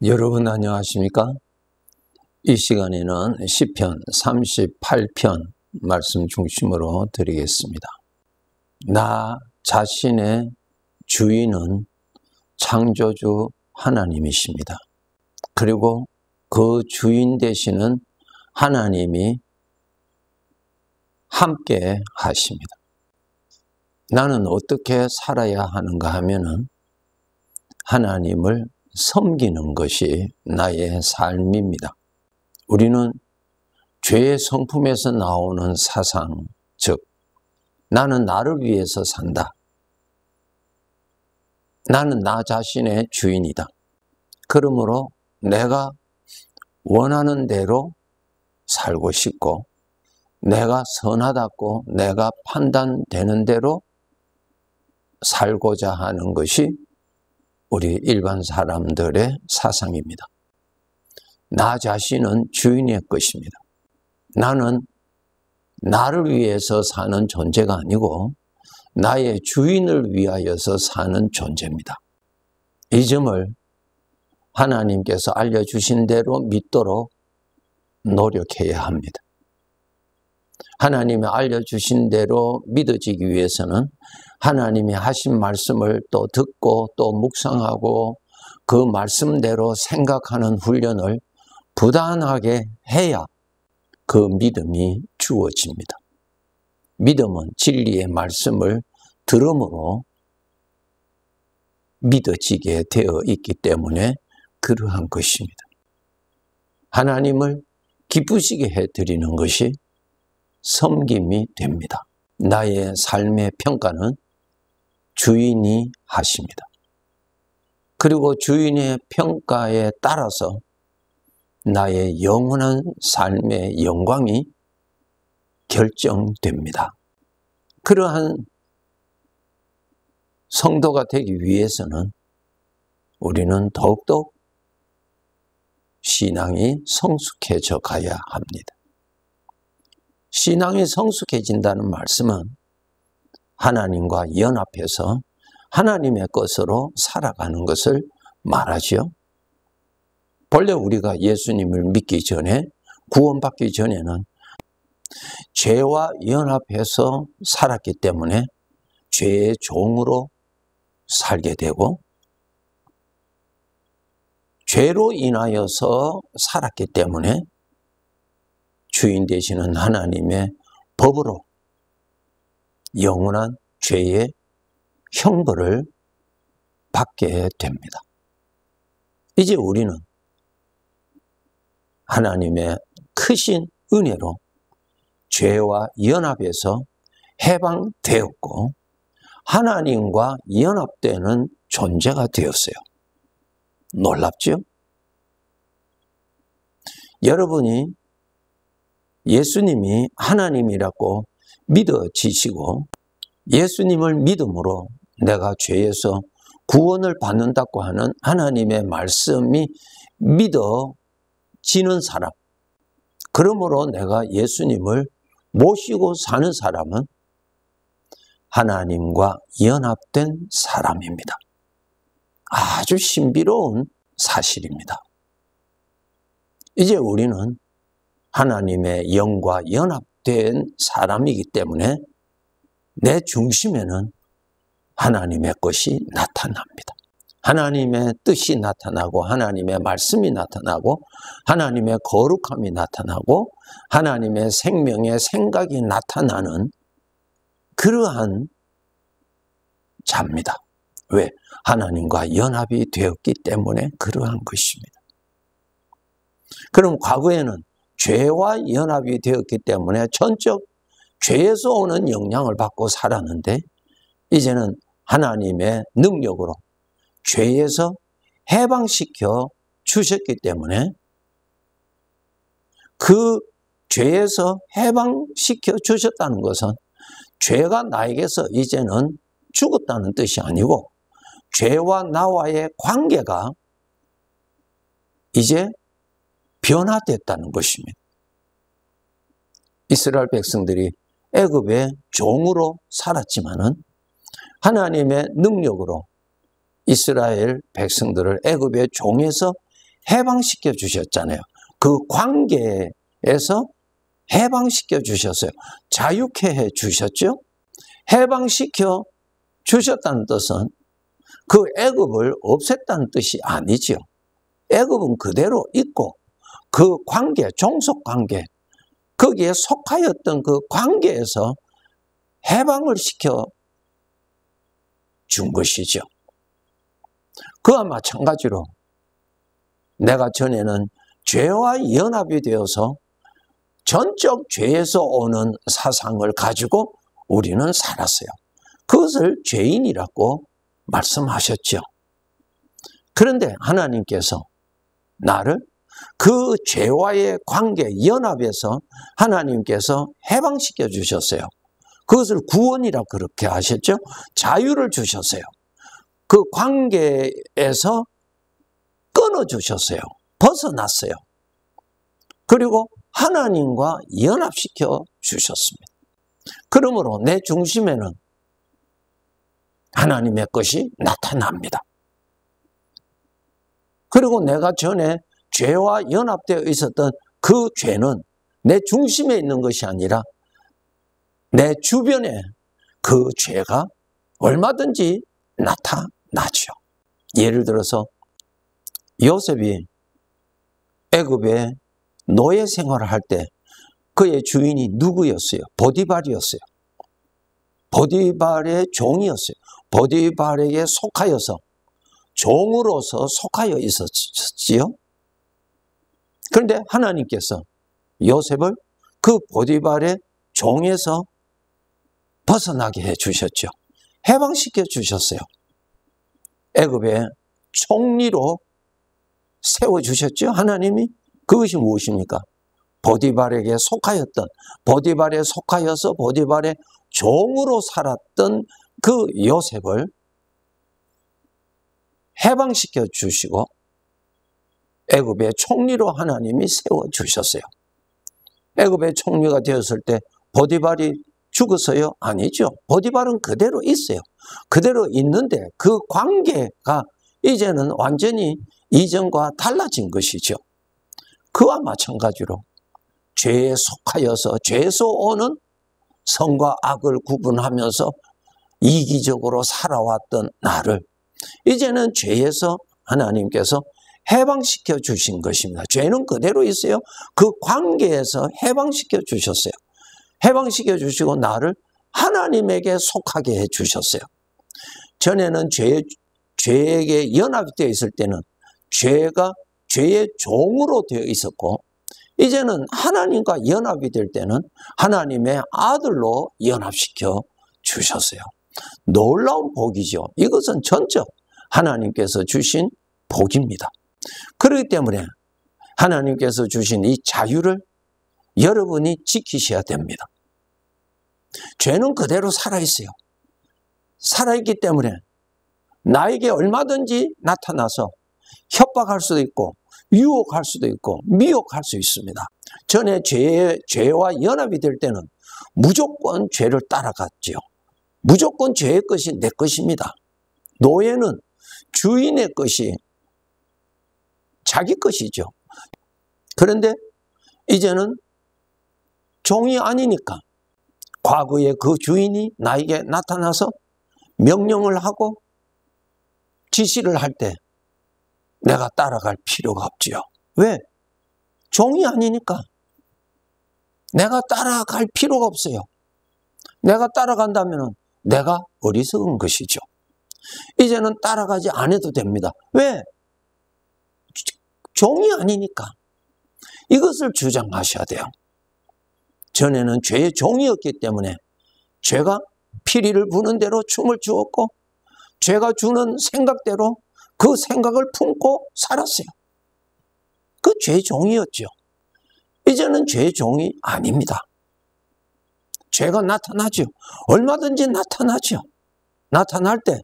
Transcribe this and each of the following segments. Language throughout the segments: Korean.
여러분 안녕하십니까? 이 시간에는 시편 38편 말씀 중심으로 드리겠습니다. 나 자신의 주인은 창조주 하나님이십니다. 그리고 그 주인 되시는 하나님이 함께 하십니다. 나는 어떻게 살아야 하는가 하면은 하나님을 섬기는 것이 나의 삶입니다. 우리는 죄의 성품에서 나오는 사상, 즉 나는 나를 위해서 산다. 나는 나 자신의 주인이다. 그러므로 내가 원하는 대로 살고 싶고 내가 선하다고 내가 판단되는 대로 살고자 하는 것이 우리 일반 사람들의 사상입니다. 나 자신은 주인의 것입니다. 나는 나를 위해서 사는 존재가 아니고 나의 주인을 위하여서 사는 존재입니다. 이 점을 하나님께서 알려주신 대로 믿도록 노력해야 합니다. 하나님이 알려주신 대로 믿어지기 위해서는 하나님이 하신 말씀을 또 듣고 또 묵상하고 그 말씀대로 생각하는 훈련을 부단하게 해야 그 믿음이 주어집니다. 믿음은 진리의 말씀을 들음으로 믿어지게 되어 있기 때문에 그러한 것입니다. 하나님을 기쁘시게 해드리는 것이 섬김이 됩니다. 나의 삶의 평가는 주인이 하십니다. 그리고 주인의 평가에 따라서 나의 영원한 삶의 영광이 결정됩니다. 그러한 성도가 되기 위해서는 우리는 더욱더 신앙이 성숙해져 가야 합니다. 신앙이 성숙해진다는 말씀은 하나님과 연합해서 하나님의 것으로 살아가는 것을 말하지요. 본래 우리가 예수님을 믿기 전에, 구원받기 전에는 죄와 연합해서 살았기 때문에 죄의 종으로 살게 되고 죄로 인하여서 살았기 때문에 주인 되시는 하나님의 법으로 영원한 죄의 형벌을 받게 됩니다. 이제 우리는 하나님의 크신 은혜로 죄와 연합해서 해방되었고 하나님과 연합되는 존재가 되었어요. 놀랍죠? 여러분이 예수님이 하나님이라고 믿어지시고 예수님을 믿음으로 내가 죄에서 구원을 받는다고 하는 하나님의 말씀이 믿어지는 사람, 그러므로 내가 예수님을 모시고 사는 사람은 하나님과 연합된 사람입니다. 아주 신비로운 사실입니다. 이제 우리는 하나님의 영과 연합된 사람이기 때문에 내 중심에는 하나님의 것이 나타납니다. 하나님의 뜻이 나타나고 하나님의 말씀이 나타나고 하나님의 거룩함이 나타나고 하나님의 생명의 생각이 나타나는 그러한 자입니다. 왜? 하나님과 연합이 되었기 때문에 그러한 것입니다. 그럼 과거에는 죄와 연합이 되었기 때문에 전적 죄에서 오는 영향을 받고 살았는데 이제는 하나님의 능력으로 죄에서 해방시켜 주셨기 때문에 그 죄에서 해방시켜 주셨다는 것은 죄가 나에게서 이제는 죽었다는 뜻이 아니고 죄와 나와의 관계가 이제 변화됐다는 것입니다. 이스라엘 백성들이 애굽의 종으로 살았지만은 하나님의 능력으로 이스라엘 백성들을 애굽의 종에서 해방시켜 주셨잖아요. 그 관계에서 해방시켜 주셨어요. 자유케 해 주셨죠. 해방시켜 주셨다는 뜻은 그 애굽을 없앴다는 뜻이 아니죠. 애굽은 그대로 있고 그 관계, 종속 관계, 거기에 속하였던 그 관계에서 해방을 시켜 준 것이죠. 그와 마찬가지로 내가 전에는 죄와 연합이 되어서 전적 죄에서 오는 사상을 가지고 우리는 살았어요. 그것을 죄인이라고 말씀하셨죠. 그런데 하나님께서 나를 그 죄와의 관계, 연합에서 하나님께서 해방시켜 주셨어요. 그것을 구원이라 그렇게 하셨죠. 자유를 주셨어요. 그 관계에서 끊어주셨어요. 벗어났어요. 그리고 하나님과 연합시켜 주셨습니다. 그러므로 내 중심에는 하나님의 것이 나타납니다. 그리고 내가 전에 죄와 연합되어 있었던 그 죄는 내 중심에 있는 것이 아니라 내 주변에 그 죄가 얼마든지 나타나죠. 예를 들어서 요셉이 애굽에 노예 생활을 할 때 그의 주인이 누구였어요? 보디발이었어요. 보디발의 종이었어요. 보디발에게 속하여서 종으로서 속하여 있었지요. 그런데 하나님께서 요셉을 그 보디발의 종에서 벗어나게 해 주셨죠. 해방시켜 주셨어요. 애굽의 총리로 세워주셨죠. 하나님이. 그것이 무엇입니까? 보디발에게 속하였던, 보디발에 속하여서 보디발의 종으로 살았던 그 요셉을 해방시켜 주시고 애굽의 총리로 하나님이 세워주셨어요. 애굽의 총리가 되었을 때 보디발이 죽었어요? 아니죠. 보디발은 그대로 있어요. 그대로 있는데 그 관계가 이제는 완전히 이전과 달라진 것이죠. 그와 마찬가지로 죄에 속하여서 죄에서 오는 선과 악을 구분하면서 이기적으로 살아왔던 나를 이제는 죄에서 하나님께서 해방시켜 주신 것입니다. 죄는 그대로 있어요. 그 관계에서 해방시켜 주셨어요. 해방시켜 주시고 나를 하나님에게 속하게 해 주셨어요. 전에는 죄에게 연합되어 있을 때는 죄가 죄의 종으로 되어 있었고 이제는 하나님과 연합이 될 때는 하나님의 아들로 연합시켜 주셨어요. 놀라운 복이죠. 이것은 전적 하나님께서 주신 복입니다. 그렇기 때문에 하나님께서 주신 이 자유를 여러분이 지키셔야 됩니다. 죄는 그대로 살아있어요. 살아있기 때문에 나에게 얼마든지 나타나서 협박할 수도 있고 유혹할 수도 있고 미혹할 수 있습니다. 전에 죄와 연합이 될 때는 무조건 죄를 따라갔지요. 무조건 죄의 것이 내 것입니다. 노예는 주인의 것이 자기 것이죠. 그런데 이제는 종이 아니니까 과거에 그 주인이 나에게 나타나서 명령을 하고 지시를 할 때 내가 따라갈 필요가 없지요. 왜? 종이 아니니까. 내가 따라갈 필요가 없어요. 내가 따라간다면 내가 어리석은 것이죠. 이제는 따라가지 않아도 됩니다. 왜? 종이 아니니까. 이것을 주장하셔야 돼요. 전에는 죄의 종이었기 때문에 죄가 피리를 부는 대로 춤을 추었고 죄가 주는 생각대로 그 생각을 품고 살았어요. 그 죄의 종이었죠. 이제는 죄의 종이 아닙니다. 죄가 나타나죠. 얼마든지 나타나죠. 나타날 때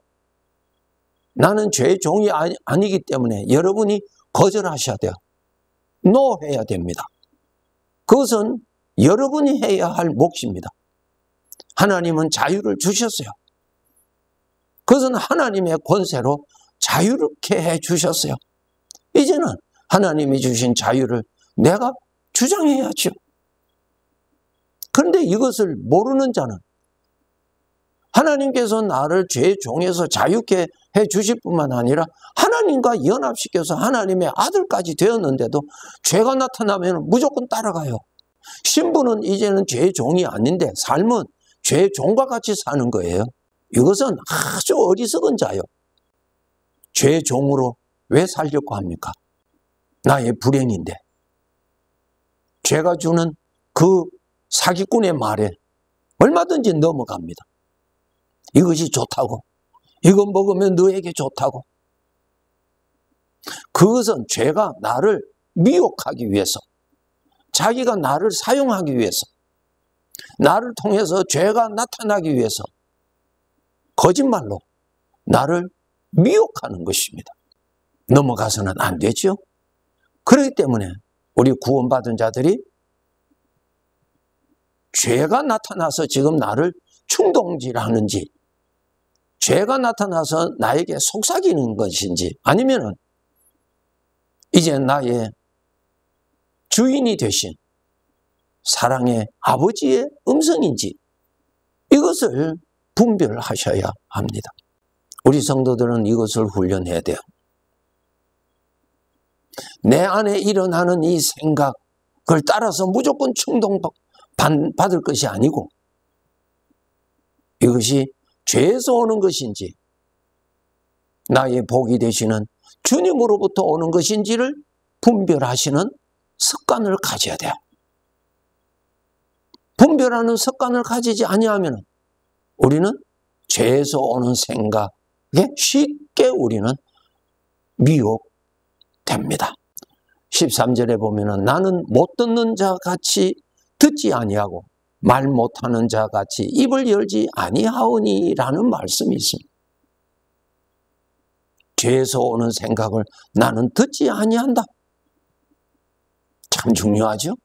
나는 죄의 종이 아니기 때문에 여러분이 거절하셔야 돼요. 해야 됩니다. 그것은 여러분이 해야 할 몫입니다. 하나님은 자유를 주셨어요. 그것은 하나님의 권세로 자유롭게 해 주셨어요. 이제는 하나님이 주신 자유를 내가 주장해야죠. 그런데 이것을 모르는 자는 하나님께서 나를 죄의 종에서 자유케 해 주실 뿐만 아니라 하나님과 연합시켜서 하나님의 아들까지 되었는데도 죄가 나타나면 무조건 따라가요. 신부는 이제는 죄의 종이 아닌데 삶은 죄의 종과 같이 사는 거예요. 이것은 아주 어리석은 자요. 죄의 종으로 왜 살려고 합니까? 나의 불행인데. 죄가 주는 그 사기꾼의 말에 얼마든지 넘어갑니다. 이것이 좋다고. 이거 먹으면 너에게 좋다고. 그것은 죄가 나를 미혹하기 위해서, 자기가 나를 사용하기 위해서, 나를 통해서 죄가 나타나기 위해서 거짓말로 나를 미혹하는 것입니다. 넘어가서는 안 되죠. 그렇기 때문에 우리 구원받은 자들이 죄가 나타나서 지금 나를 충동질하는지, 죄가 나타나서 나에게 속삭이는 것인지, 아니면은 이제 나의 주인이 되신 사랑의 아버지의 음성인지, 이것을 분별하셔야 합니다. 우리 성도들은 이것을 훈련해야 돼요. 내 안에 일어나는 이 생각을 따라서 무조건 충동받을 것이 아니고, 이것이 죄에서 오는 것인지 나의 복이 되시는 주님으로부터 오는 것인지를 분별하시는 습관을 가져야 돼요. 분별하는 습관을 가지지 아니하면 우리는 죄에서 오는 생각에 쉽게 우리는 미혹됩니다. 13절에 보면은 나는 못 듣는 자 같이 듣지 아니하고 말 못하는 자 같이 입을 열지 아니하오니라는 말씀이 있습니다. 죄에서 오는 생각을 나는 듣지 아니한다. 참 중요하죠?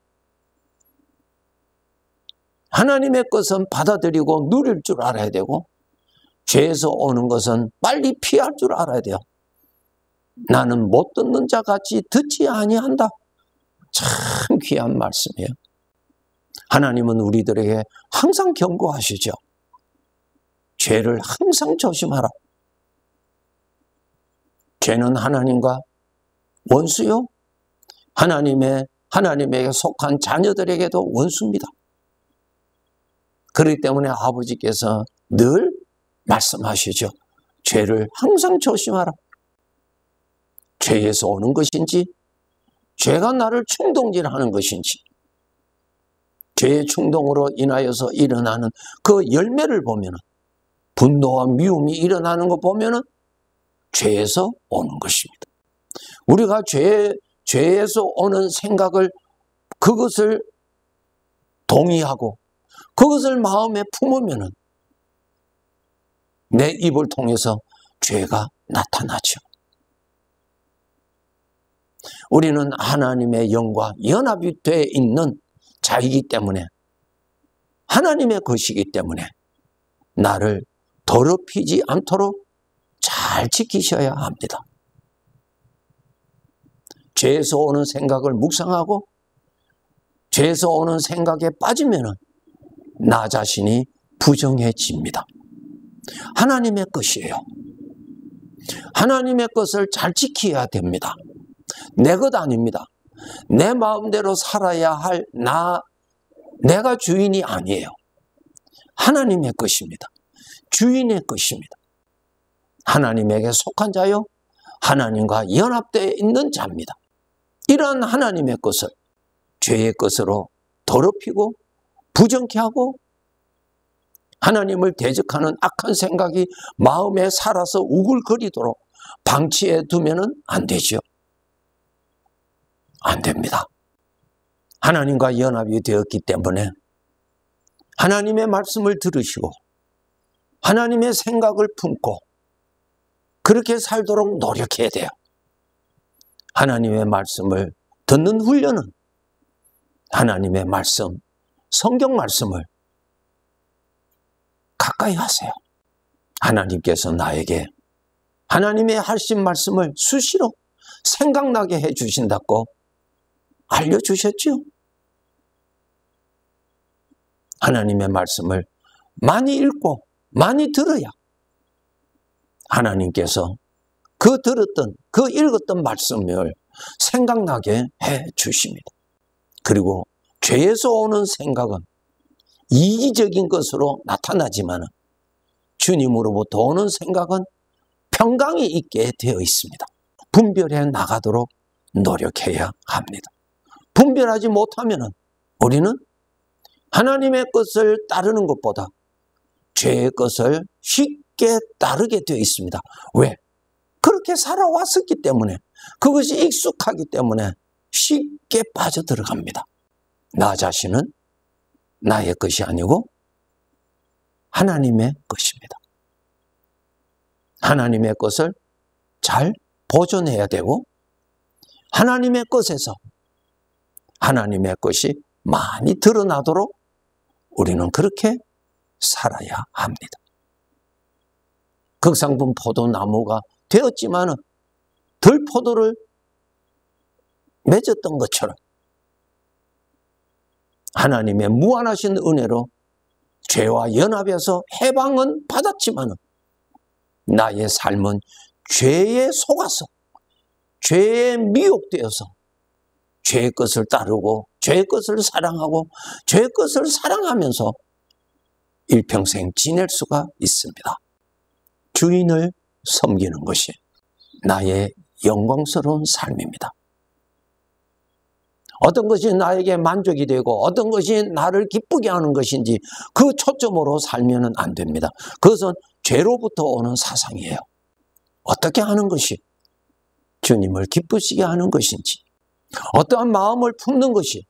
하나님의 것은 받아들이고 누릴 줄 알아야 되고, 죄에서 오는 것은 빨리 피할 줄 알아야 돼요. 나는 못 듣는 자 같이 듣지 아니한다. 참 귀한 말씀이에요. 하나님은 우리들에게 항상 경고하시죠. 죄를 항상 조심하라. 죄는 하나님과 원수요, 하나님에게 속한 자녀들에게도 원수입니다. 그렇기 때문에 아버지께서 늘 말씀하시죠. 죄를 항상 조심하라. 죄에서 오는 것인지, 죄가 나를 충동질하는 것인지, 죄의 충동으로 인하여서 일어나는 그 열매를 보면, 분노와 미움이 일어나는 거 보면 죄에서 오는 것입니다. 우리가 죄에서 오는 생각을, 그것을 동의하고 그것을 마음에 품으면 내 입을 통해서 죄가 나타나죠. 우리는 하나님의 영과 연합이 되어 있는 자이기 때문에, 하나님의 것이기 때문에 나를 더럽히지 않도록 잘 지키셔야 합니다. 죄에서 오는 생각을 묵상하고 죄에서 오는 생각에 빠지면 나 자신이 부정해집니다. 하나님의 것이에요. 하나님의 것을 잘 지켜야 됩니다. 내 것 아닙니다. 내 마음대로 살아야 할 내가 주인이 아니에요. 하나님의 것입니다. 주인의 것입니다. 하나님에게 속한 자요, 하나님과 연합되어 있는 자입니다. 이러한 하나님의 것을 죄의 것으로 더럽히고 부정케 하고 하나님을 대적하는 악한 생각이 마음에 살아서 우글거리도록 방치해 두면 안 되죠. 안 됩니다. 하나님과 연합이 되었기 때문에 하나님의 말씀을 들으시고 하나님의 생각을 품고 그렇게 살도록 노력해야 돼요. 하나님의 말씀을 듣는 훈련은 하나님의 말씀, 성경 말씀을 가까이 하세요. 하나님께서 나에게 하나님의 하신 말씀을 수시로 생각나게 해주신다고 알려주셨죠. 하나님의 말씀을 많이 읽고 많이 들어야 하나님께서 그 들었던, 그 읽었던 말씀을 생각나게 해주십니다. 그리고 죄에서 오는 생각은 이기적인 것으로 나타나지만 주님으로부터 오는 생각은 평강이 있게 되어 있습니다. 분별해 나가도록 노력해야 합니다. 분별하지 못하면 우리는 하나님의 것을 따르는 것보다 죄의 것을 쉽게 따르게 되어 있습니다. 왜? 그렇게 살아왔었기 때문에, 그것이 익숙하기 때문에 쉽게 빠져들어갑니다. 나 자신은 나의 것이 아니고 하나님의 것입니다. 하나님의 것을 잘 보존해야 되고 하나님의 것에서 하나님의 것이 많이 드러나도록 우리는 그렇게 살아야 합니다. 극상분 포도나무가 되었지만 들포도를 맺었던 것처럼 하나님의 무한하신 은혜로 죄와 연합해서 해방은 받았지만 나의 삶은 죄에 속아서 죄에 미혹되어서 죄의 것을 따르고 죄의 것을 사랑하고 죄의 것을 사랑하면서 일평생 지낼 수가 있습니다. 주인을 섬기는 것이 나의 영광스러운 삶입니다. 어떤 것이 나에게 만족이 되고 어떤 것이 나를 기쁘게 하는 것인지 그 초점으로 살면 안 됩니다. 그것은 죄로부터 오는 사상이에요. 어떻게 하는 것이 주님을 기쁘시게 하는 것인지, 어떠한 마음을 품는 것이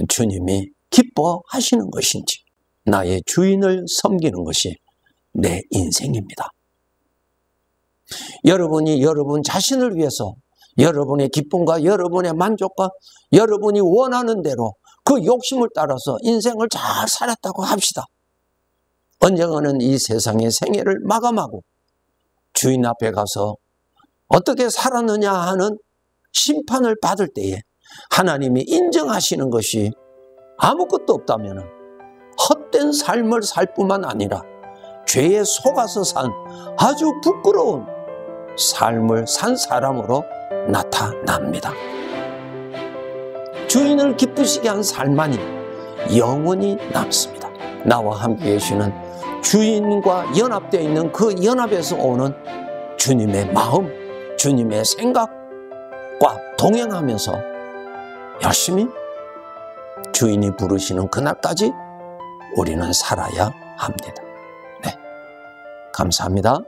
주님이 기뻐하시는 것인지, 나의 주인을 섬기는 것이 내 인생입니다. 여러분이 여러분 자신을 위해서 여러분의 기쁨과 여러분의 만족과 여러분이 원하는 대로 그 욕심을 따라서 인생을 잘 살았다고 합시다. 언젠가는 이 세상의 생애를 마감하고 주인 앞에 가서 어떻게 살았느냐 하는 심판을 받을 때에 하나님이 인정하시는 것이 아무것도 없다면 헛된 삶을 살 뿐만 아니라 죄에 속아서 산 아주 부끄러운 삶을 산 사람으로 나타납니다. 주인을 기쁘시게 한 삶만이 영원히 남습니다. 나와 함께 계시는 주인과 연합되어 있는 그 연합에서 오는 주님의 마음, 주님의 생각과 동행하면서 열심히 주인이 부르시는 그날까지 우리는 살아야 합니다. 네, 감사합니다.